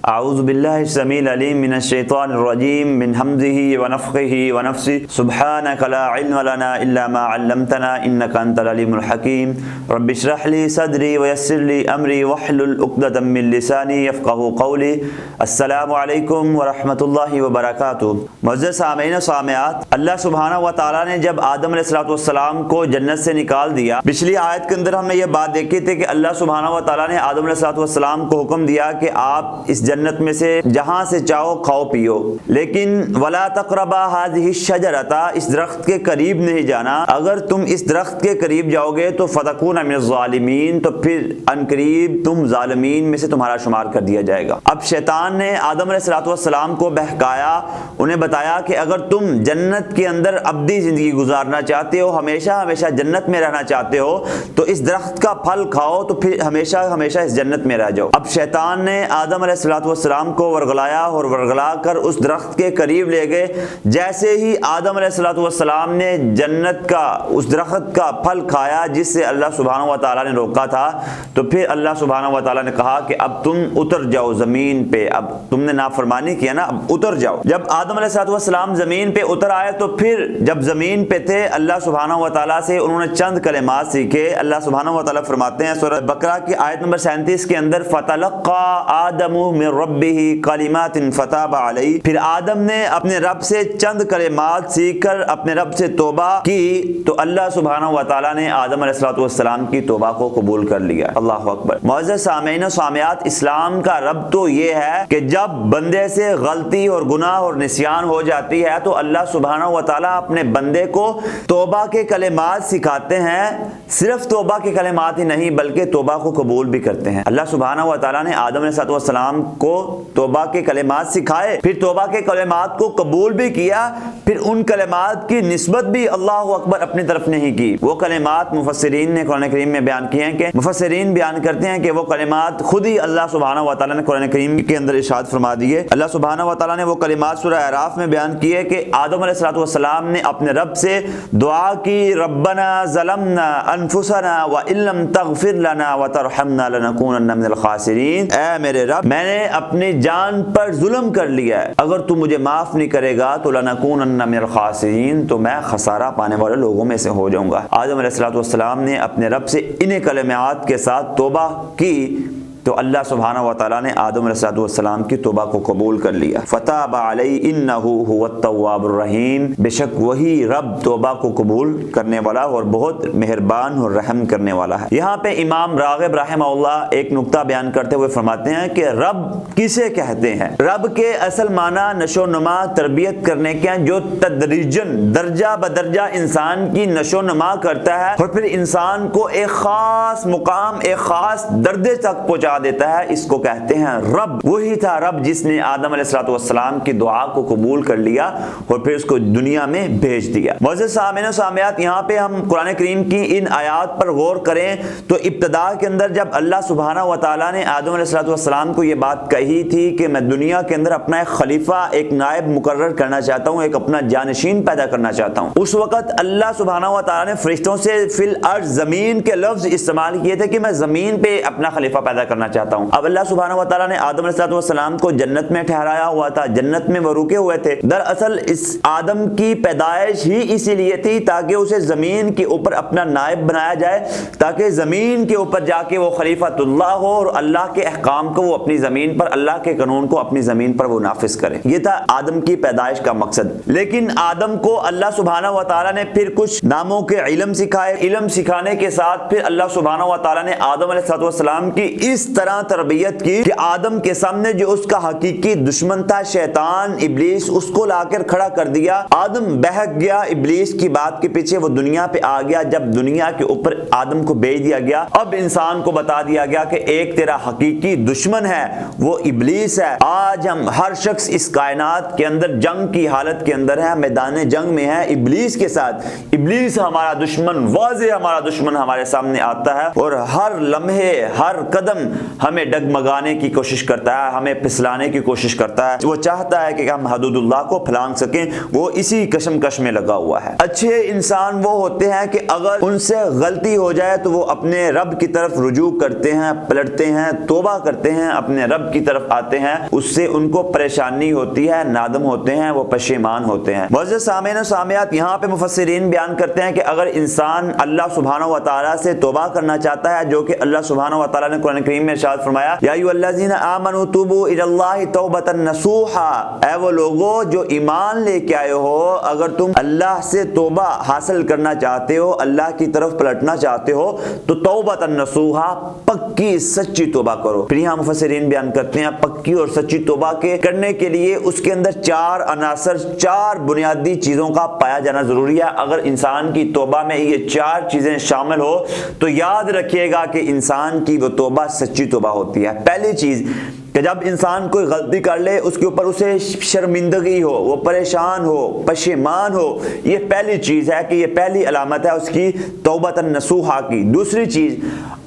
اعوذ باللہ السمیع العلیم من الشیطان الرجیم من حمزہ ونفخہ ونفثہ سبحانک لا علم لنا الا ما علمتنا انک انت العلیم الحکیم رب اشرح لی صدری ویسر لی امری واحلل عقدۃ من لسانی یفقہوا قولی۔ السلام علیکم ورحمۃ اللہ وبرکاتہ۔ معزز سامعین و سامعات، اللہ سبحانہ و تعالیٰ نے جب آدم علیہ السلام کو جنت سے نکال دیا، پچھلی آیت کے اندر ہم نے یہ بات دیکھی تھی کہ اللہ سبحانہ و تعالیٰ نے آدم علیہ السلام کو حکم دیا کہ آپ اس جنت میں سے جہاں سے چاہو کھاؤ پیو، لیکن ولا تقربا هذه الشجرۃ، اس درخت کے قریب نہیں جانا، اگر تم اس درخت کے قریب جاؤ گے تو فتکون من الظالمین، تو پھر ان قریب تم ظالمین میں سے تمہارا شمار کر دیا جائے گا۔ اب شیطان نے آدم علیہ السلام کو بہکایا، انہیں بتایا کہ اگر تم جنت کے اندر ابدی زندگی گزارنا چاہتے ہو، ہمیشہ ہمیشہ جنت میں رہنا چاہتے ہو، تو اس درخت کا پھل کھاؤ تو پھر ہمیشہ ہمیشہ اس جنت میں رہ جاؤ۔ اب شیطان نے آدم علیہ السلام کو ورگلایا اور ورگلا کر اس درخت کے قریب لے گئے۔ جیسے ہی آدم علیہ السلام نے جنت کا اس درخت کا پھل کھایا جس سے اللہ سبحانہ و تعالیٰ نے روکا تھا، تو پھر اللہ سبحانہ و تعالیٰ نے کہا کہ اب تم اتر جاؤ زمین پہ، اب تم نے نافرمانی کیا نا، اب اتر جاؤ۔ جب آدم علیہ السلام زمین پہ اتر آئے تو پھر جب زمین پہ تھے اللہ سبحانہ و تعالیٰ سے انہوں نے چند کلمات سیکھے۔ اللہ سبحانہ و تعالیٰ فرماتے ہیں سورہ بقرہ کی آیت نمبر 37 کے اندر فَتَلَقَّى آدَمُ مِن رَبِّهِ كَلِمَاتٍ فَتَابَ عَلَيْهِ، پھر آدم نے اپنے رب سے چند کلمات سیکھ کر اپنے رب سے توبہ کی تو اللہ سبحانہ و تعالیٰ نے آدم علیہ السلام کی توبہ کو قبول کر لیا۔ اللہ اکبر۔ معزز سامعین و سامعات، اسلام کا رب تو یہ ہے کہ جب بندے سے غلطی اور گناہ اور نسیان ہو جاتی ہے تو اللہ سبحانہ و تعالیٰ اپنے بندے کو توبہ کے کلمات سکھاتے ہیں۔ صرف توبہ کے کلمات ہی نہیں بلکہ توبہ کو قبول بھی کرتے ہیں۔ اللہ سبحانہ و تعالیٰ نے آدم علیہ السلام کو توبہ کے کلمات سکھائے، پھر توبہ کے کلمات کو قبول بھی کیا، پھر ان کلمات کی نسبت بھی اللہ اکبر اپنی طرف نہیں کی۔ وہ کلمات مفسرین نے قرآن کریم میں بیان کیے ہیں کہ مفسرین بیان کرتے ہیں کہ وہ کلمات خود ہی اللہ سبحانہ و تعالیٰ نے قرآن کریم کے اندر ارشاد فرما دیے۔ اللہ سبحانہ و تعالیٰ نے وہ کلمات سورہ اعراف میں بیان کیے کہ آدم علیہ السلام نے اپنے رب سے دعا کی، ربنا ظلمنا انفسنا وان لم تغفر لنا وترحمنا لنکونن من الخاسرین، اے میرے رب میں نے اپنی جان پر ظلم کر لیا ہے، اگر تو مجھے معاف نہیں کرے گا تو لنکونن من الخاسرین، تو میں خسارہ پانے والے لوگوں میں سے ہو جاؤں گا۔ آدم علیہ السلام نے اپنے رب سے انہیں کلمات کے ساتھ توبہ کی تو اللہ سبحانہ و تعالیٰ نے آدم علیہ السلام کی توبہ کو قبول کر لیا۔ فتاب علیہ انہ هو التواب الرحیم، بے شک وہی رب توبہ کو قبول کرنے والا اور بہت مہربان اور رحم کرنے والا ہے۔ یہاں پہ امام راغب رحمہ اللہ ایک نقطہ بیان کرتے ہوئے فرماتے ہیں کہ رب کسے کہتے ہیں؟ رب کے اصل معنی نشو نما تربیت کرنے کے ہیں، جو تدریجاً درجہ بدرجہ انسان کی نشو نما کرتا ہے اور پھر انسان کو ایک خاص مقام ایک خاص درجے تک پہنچا دیتا ہے، اس کو کہتے ہیں رب۔ وہی تھا رب جس نے آدم علیہ السلام کی دعا کو قبول کر لیا اور پھر اس کو دنیا میں بھیج دیا۔ معزز سامعین و سامعات، یہاں پہ ہم قرآن کریم کی ان آیات پر غور کریں تو ابتدا کے اندر جب اللہ سبحانہ و تعالیٰ نے آدم علیہ السلام کو یہ بات کہی تھی کہ میں دنیا کے اندر اپنا ایک خلیفہ ایک نائب مقرر کرنا چاہتا ہوں، ایک اپنا جانشین پیدا کرنا چاہتا ہوں، اس وقت اللہ سبحانہ و تعالیٰ نے فرشتوں سے فی الارض زمین کے لفظ استعمال کیے تھے کہ میں زمین پہ اپنا خلیفہ پیدا کرنا چاہتا ہوں۔ اب اللہ سبحانہ و تعالیٰ نے آدم علیہ السلام کو جنت میں ٹھہرایا ہوا تھا، جنت میں وہ رکے ہوئے تھے۔ دراصل اس آدم کی پیدائش ہی اسی لیے تھی تاکہ اسے زمین کے اوپر اپنا نائب بنایا جائے، تاکہ زمین کے اوپر جا کے وہ خلیفۃ اللہ ہو اور اللہ کے احکام کو وہ اپنی زمین پر، اللہ کے قانون کو اپنی زمین پر وہ نافذ کرے۔ یہ تھا آدم کی پیدائش کا مقصد۔ لیکن آدم کو اللہ سبحانہ و تعالیٰ نے پھر کچھ ناموں کے علم سکھائے، علم سکھانے کے ساتھ پھر اللہ سبحانہ و تعالیٰ نے آدم علیہ السلام کی اس طرح تربیت کی کہ آدم کے سامنے جو اس کا حقیقی دشمن تھا شیطان ابلیس، اس کو لا کر کھڑا کر دیا۔ آدم بہک گیا ابلیس کی بات کے پیچھے، وہ دنیا پہ آ گیا۔ جب دنیا کے اوپر آدم کو بھیج دیا گیا، اب انسان کو بتا دیا گیا کہ ایک تیرا حقیقی دشمن ہے وہ ابلیس ہے۔ آج ہم ہر شخص اس کائنات کے اندر جنگ کی حالت کے اندر ہے، میدان جنگ میں ہے ابلیس کے ساتھ۔ ابلیس ہمارا دشمن، واضح ہمارا دشمن ہمارے سامنے آتا ہے اور ہر لمحے ہر قدم ہمیں ڈگمگانے کی کوشش کرتا ہے، ہمیں پھسلانے کی کوشش کرتا ہے، وہ چاہتا ہے کہ ہم حدود اللہ کو پھلانگ سکیں، وہ اسی کشمکش میں لگا ہوا ہے۔ اچھے انسان وہ ہوتے ہیں کہ اگر ان سے غلطی ہو جائے تو وہ اپنے رب کی طرف رجوع کرتے ہیں، پلٹتے ہیں، توبہ کرتے ہیں، اپنے رب کی طرف آتے ہیں، اس سے ان کو پریشانی ہوتی ہے، نادم ہوتے ہیں، وہ پشیمان ہوتے ہیں۔ معزز سامعین و سامعات، یہاں پہ مفسرین بیان کرتے ہیں کہ اگر انسان اللہ سبحانہ و تعالیٰ سے توبہ کرنا چاہتا ہے، جو کہ اللہ سبحانہ و تعالیٰ نے قرآن کریم میں ارشاد فرمایا، یا ایھا الذین آمنوا توبوا الی اللہ توبۃ نصوحا، اے وہ لوگو جو ایمان لے کے آئے ہو، اگر تم اللہ سے توبہ حاصل کرنا چاہتے ہو، اللہ کی طرف پلٹنا چاہتے ہو، تو توبۃ نصوحا، پکی سچی توبہ کرو۔ پھر یہاں مفسرین بیان کرتے ہیں پکی اور سچی توبہ کے کرنے کے لیے اس کے اندر 4 عناصر، 4 بنیادی چیزوں کا پایا جانا ضروری ہے۔ اگر انسان کی توبہ میں یہ 4 چیزیں شامل ہو تو یاد رکھیے گا کہ انسان کی وہ توبہ سچی توبہ ہوتی ہے۔ پہلی چیز کہ جب انسان کوئی غلطی کر لے، اس کے اوپر اسے شرمندگی ہو، وہ پریشان ہو، پشیمان ہو، یہ پہلی چیز ہے کہ یہ پہلی علامت ہے اس کی توبۃ نصوحہ کی۔ دوسری چیز،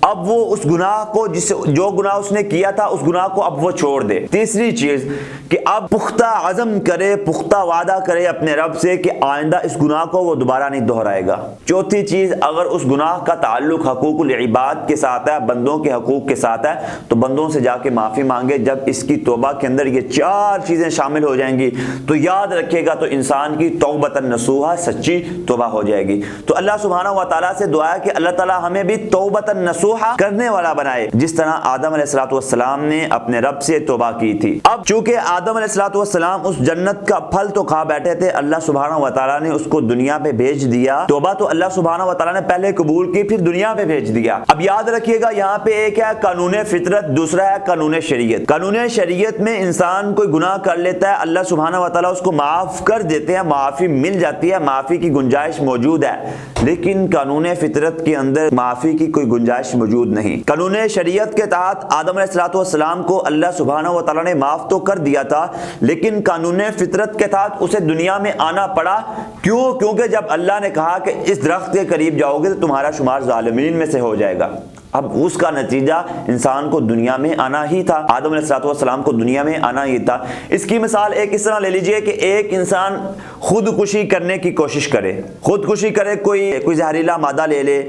اب وہ اس گناہ کو جو گناہ اس نے کیا تھا اس گناہ کو اب وہ چھوڑ دے۔ تیسری چیز کہ اب پختہ عزم کرے، پختہ وعدہ کرے اپنے رب سے کہ آئندہ اس گناہ کو وہ دوبارہ نہیں دہرائے گا۔ چوتھی چیز، اگر اس گناہ کا تعلق حقوق العباد کے ساتھ ہے، بندوں کے حقوق کے ساتھ ہے، تو بندوں سے جا کے معافی مانگے۔ جب اس کی توبہ کے اندر یہ 4 چیزیں شامل ہو جائیں گی تو یاد رکھے گا تو انسان کی توبۃ نصوحہ سچی توبہ ہو جائے گی۔ تو اللہ سبحانہ و تعالیٰ سے دعا ہے کہ اللہ تعالیٰ ہمیں بھی توبۃ نصوحہ کرنے والا بنائے، جس طرح آدم علیہ السلام نے اپنے رب سے توبہ کی تھی۔ اب چونکہ آدم علیہ السلام اس جنت کا پھل تو کھا بیٹھے تھے، اللہ سبحانہ و تعالیٰ نے اس کو دنیا پہ بھیج دیا۔ توبہ تو اللہ سبحانہ و تعالیٰ نے پہلے قبول کی، پھر دنیا پہ بھیج دیا۔ اب یاد رکھیے گا یہاں پہ ایک ہے قانون فطرت، دوسرا ہے قانون شریعت۔ قانون شریعت میں انسان کوئی گناہ کر لیتا ہے، اللہ سبحانہ و تعالیٰ اس کو معاف کر دیتے ہیں، معافی مل جاتی ہے، معافی کی گنجائش موجود ہے۔ لیکن قانون فطرت کے اندر معافی کی کوئی گنجائش موجود نہیں۔ قانون شریعت کے تحت آدم علیہ السلام کو اللہ سبحانہ و تعالیٰ نے معاف تو کر دیا تھا، لیکن قانون فطرت کے تحت اسے دنیا میں آنا پڑا۔ کیوں؟ کیونکہ جب اللہ نے کہا کہ اس درخت کے قریب جاؤ گے تو تمہارا شمار ظالمین میں سے ہو جائے گا، اب اس کا نتیجہ انسان کو دنیا میں آنا ہی تھا، آدم علیہ السلام کو دنیا میں آنا ہی تھا۔ اس کی مثال ایک اس طرح لے لیجئے کہ ایک انسان خودکشی کرنے کی کوشش کرے، خودکشی کرے، کوئی زہریلا مادہ لے لے،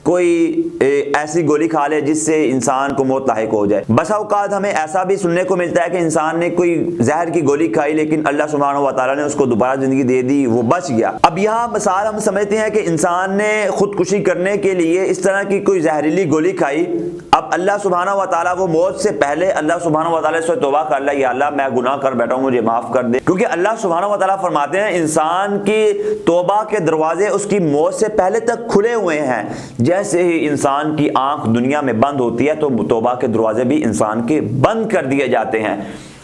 کوئی ایسی گولی کھا لے جس سے انسان کو موت لاحق ہو جائے۔ بسا اوقات ہمیں ایسا بھی سننے کو ملتا ہے کہ انسان نے کوئی زہر کی گولی کھائی لیکن اللہ سبحانہ و تعالیٰ نے اس کو دوبارہ زندگی دے دی، وہ بچ گیا۔ اب یہاں مثال ہم سمجھتے ہیں کہ انسان نے خودکشی کرنے کے لیے اس طرح کی کوئی زہریلی گولی کھائی، اب اللہ سبحانہ و تعالیٰ وہ موت سے پہلے اللہ سبحانہ و تعالیٰ سے توبہ کر لے، یا اللہ میں گناہ کر بیٹھا ہوں مجھے معاف کر دے، کیونکہ اللہ سبحانہ و تعالیٰ فرماتے ہیں انسان کی توبہ کے دروازے اس کی موت سے پہلے تک کھلے ہوئے ہیں۔ جیسے ہی انسان کی آنکھ دنیا میں بند ہوتی ہے تو توبہ کے دروازے بھی انسان کے بند کر دیے جاتے ہیں۔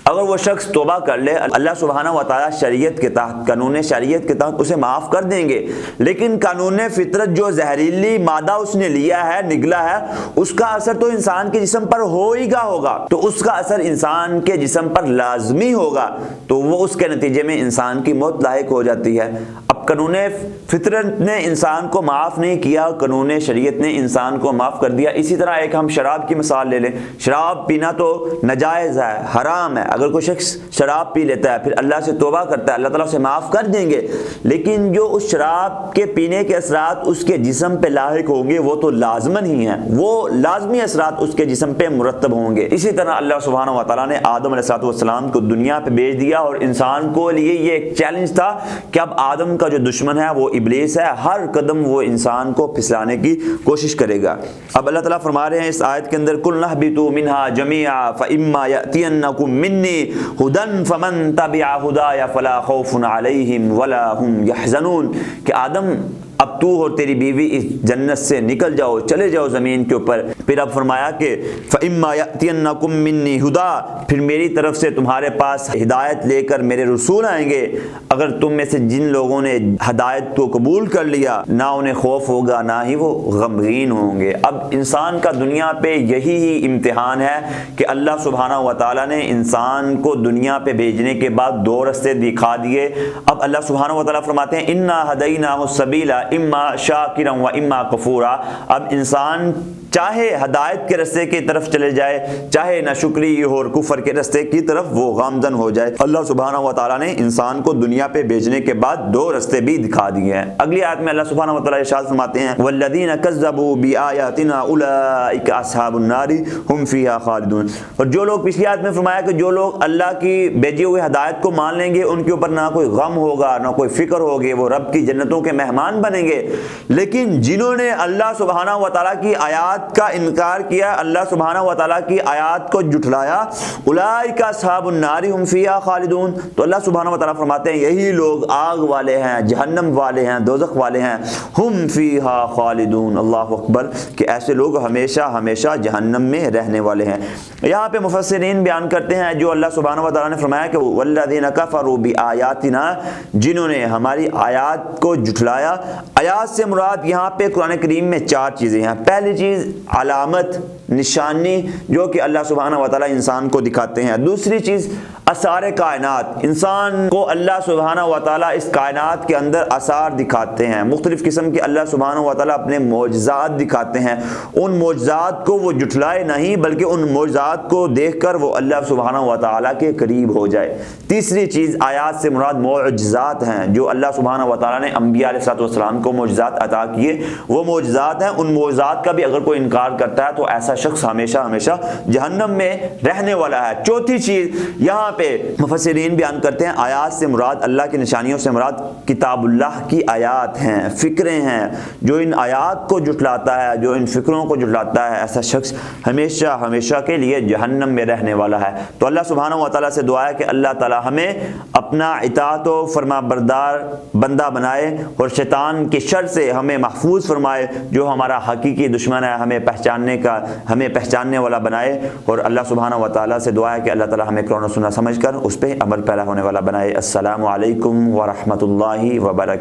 اگر وہ شخص توبہ کر لے، اللہ سبحانہ و تعالیٰ شریعت کے تحت، قانون شریعت کے تحت اسے معاف کر دیں گے، لیکن قانون فطرت جو زہریلی مادہ اس نے لیا ہے، نگلا ہے، اس کا اثر تو انسان کے جسم پر ہو ہی گا ہوگا، تو اس کا اثر انسان کے جسم پر لازمی ہوگا، تو وہ اس کے نتیجے میں انسان کی موت لاحق ہو جاتی ہے۔ اب قانون فطرت نے انسان کو معاف نہیں کیا، قانون شریعت نے انسان کو معاف کر دیا۔ اسی طرح ایک ہم شراب کی مثال لے لیں، شراب پینا تو ناجائز ہے، حرام ہے۔ اگر کوئی شخص شراب پی لیتا ہے پھر اللہ سے توبہ کرتا ہے، اللہ تعالیٰ اسے معاف کر دیں گے، لیکن جو اس شراب کے پینے کے اثرات اس کے جسم پہ لاحق ہوں گے وہ تو لازماً ہی ہیں، وہ لازمی اثرات اس کے جسم پہ مرتب ہوں گے۔ اسی طرح اللہ سبحانہ و تعالیٰ نے آدم علیہ السلام کو دنیا پہ بھیج دیا، اور انسان کو لیے یہ ایک چیلنج تھا کہ اب آدم کا جو دشمن ہے وہ ابلیس ہے، ہر قدم وہ انسان کو پھسلانے کی کوشش کرے گا۔ اب اللہ تعالیٰ فرما رہے ہیں اس آیت کے اندر، قُلْ نَهْبِطُوا مِنْهَا جَمِيعًا فَإِمَّا يَأْتِيَنَّكُم مِّنِّي هُدًى فَمَن تَبِعَ هُدَايَ فَلَا خَوْفٌ عَلَيْهِمْ وَلَا هُمْ يَحْزَنُونَ کہ آدم اب تو اور تیری بیوی اس جنت سے نکل جاؤ، چلے جاؤ زمین کے اوپر۔ پھر اب فرمایا کہ فَإِمَّا يَأْتِيَنَّكُم مِّنِّي هُدًى پھر میری طرف سے تمہارے پاس ہدایت لے کر میرے رسول آئیں گے، اگر تم میں سے جن لوگوں نے ہدایت کو قبول کر لیا نہ انہیں خوف ہوگا نہ ہی وہ غمگین ہوں گے۔ اب انسان کا دنیا پہ یہی ہی امتحان ہے کہ اللہ سبحانہ و تعالیٰ نے انسان کو دنیا پہ بھیجنے کے بعد 2 راستے دکھا دیے۔ اب اللہ سبحانہ و تعالیٰ فرماتے ہیں اِنَّا هَدَيْنَاهُ السَّبِيلَ اما شاکرا و اما کفورا۔ اب انسان چاہے ہدایت کے رستے کی طرف چلے جائے، چاہے ناشکری اور کفر کے رستے کی طرف وہ گامزن ہو جائے۔ اللہ سبحانہ و تعالیٰ نے انسان کو دنیا پہ بھیجنے کے بعد دو رستے بھی دکھا دیے ہیں۔ اگلی آیت میں اللہ سبحانہ و تعالیٰ ارشاد فرماتے ہیں والذین کذبوا بآیاتنا اولئک اصحاب النار هم فیہا خالدون۔ اور جو لوگ، پچھلی آیت میں فرمایا کہ جو لوگ اللہ کی بھیجی ہوئی ہدایت کو مان لیں گے ان کے اوپر نہ کوئی غم ہوگا، نہ کوئی فکر ہوگی، وہ رب کی جنتوں کے مہمان بنیں گے۔ لیکن جنہوں نے اللہ سبحانہ و تعالیٰ کی آیات کا انکار کیا، اللہ سبحانہ و تعالیٰ کی آیات کو جھٹلایا، اولئک اصحاب النار هم فیہا خالدون، تو اللہ سبحانہ و تعالیٰ فرماتے ہیں یہی لوگ آگ والے ہیں، جہنم والے ہیں، دوزخ والے ہیں، ہم فیہا خالدون۔ اللہ اکبر، کہ ایسے لوگ ہمیشہ ہمیشہ جہنم میں رہنے والے ہیں۔ یہاں پہ مفسرین بیان کرتے ہیں جو اللہ سبحانہ و تعالیٰ نے فرمایا کہ والذین کفروا بآیاتنا، جنہوں نے ہماری آیات کو جھٹلایا۔ آیات سے مراد یہاں پہ قرآن کریم میں چار چیزیں ہیں۔ پہلی چیز علامت، نشانی، جو کہ اللہ سبحانہ و تعالیٰ انسان کو دکھاتے ہیں۔ دوسری چیز آثار کائنات، انسان کو اللہ سبحانہ و تعالیٰ اس کائنات کے اندر آثار دکھاتے ہیں، مختلف قسم کے اللہ سبحانہ و تعالیٰ اپنے معجزات دکھاتے ہیں۔ ان معجزات کو وہ جھٹلائے نہیں بلکہ ان معجزات کو دیکھ کر وہ اللہ سبحانہ و تعالیٰ کے قریب ہو جائے۔ تیسری چیز آیات سے مراد معجزات ہیں، جو اللہ سبحانہ و تعالیٰ نے انبیاء علیہ السلام کو معجزات عطا کیے، وہ معجزات ہیں۔ ان معجزات کا بھی اگر کوئی انکار کرتا ہے تو ایسا شخص ہمیشہ ہمیشہ جہنم میں رہنے والا ہے۔ چوتھی چیز یہاں پہ مفسرین بیان کرتے ہیں آیات سے مراد، اللہ کی نشانیوں سے مراد کتاب اللہ کی آیات ہیں، فکریں ہیں۔ جو ان آیات کو جھٹلاتا ہے، جو ان فکروں کو جھٹلاتا ہے، ایسا شخص ہمیشہ ہمیشہ کے لیے جہنم میں رہنے والا ہے۔ تو اللہ سبحانہ و تعالیٰ سے دعا ہے کہ اللہ تعالیٰ ہمیں اپنا اطاعت و فرما بردار بندہ بنائے اور شیطان کی شر سے ہمیں محفوظ فرمائے، جو ہمارا حقیقی دشمن ہے ہمیں پہچاننے والا بنائے۔ اور اللہ سبحانہ و تعالیٰ سے دعا ہے کہ اللہ تعالیٰ ہمیں قرآن و سنت سمجھ کر اس پہ عمل پیرا ہونے والا بنائے۔ السلام علیکم ورحمۃ اللہ وبرکاتہ۔